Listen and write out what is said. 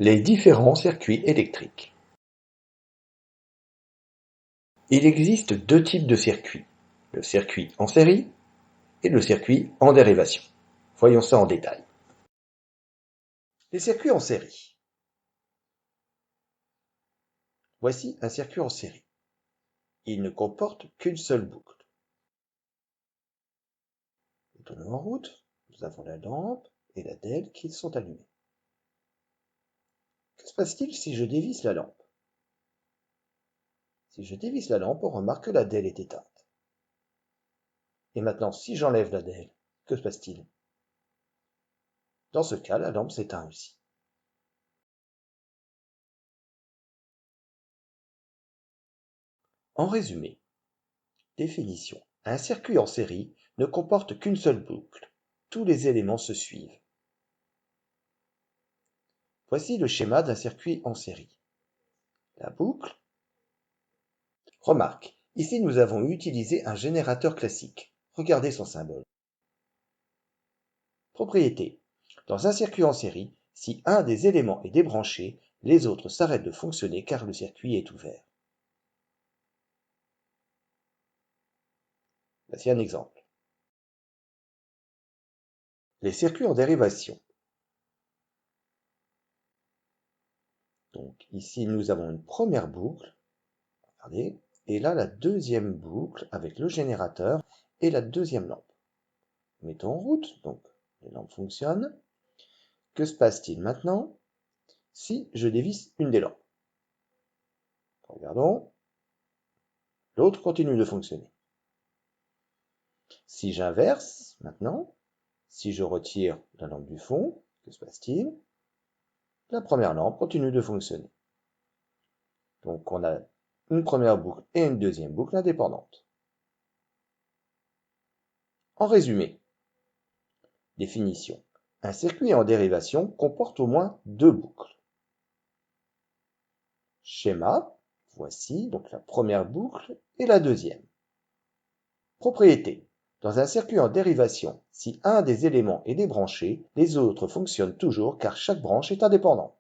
Les différents circuits électriques. Il existe deux types de circuits, le circuit en série et le circuit en dérivation. Voyons ça en détail. Les circuits en série. Voici un circuit en série. Il ne comporte qu'une seule boucle. Mettons-nous en route. Nous avons la lampe et la DEL qui sont allumées. Que se passe-t-il si je dévisse la lampe? Si je dévisse la lampe, on remarque que la DEL est éteinte. Et maintenant, si j'enlève la DEL, que se passe-t-il? Dans ce cas, la lampe s'éteint aussi. En résumé, définition. Un circuit en série ne comporte qu'une seule boucle. Tous les éléments se suivent. Voici le schéma d'un circuit en série. La boucle. Remarque, ici nous avons utilisé un générateur classique. Regardez son symbole. Propriété. Dans un circuit en série, si un des éléments est débranché, les autres s'arrêtent de fonctionner car le circuit est ouvert. Voici un exemple. Les circuits en dérivation. Donc ici nous avons une première boucle, regardez, et là la deuxième boucle avec le générateur et la deuxième lampe. Mettons en route, donc les lampes fonctionnent. Que se passe-t-il maintenant si je dévisse une des lampes? Regardons, l'autre continue de fonctionner. Si j'inverse maintenant, si je retire la lampe du fond, que se passe-t-il? La première lampe continue de fonctionner. Donc on a une première boucle et une deuxième boucle indépendantes. En résumé, définition. Un circuit en dérivation comporte au moins deux boucles. Schéma, voici donc la première boucle et la deuxième. Propriété. Dans un circuit en dérivation, si un des éléments est débranché, les autres fonctionnent toujours car chaque branche est indépendante.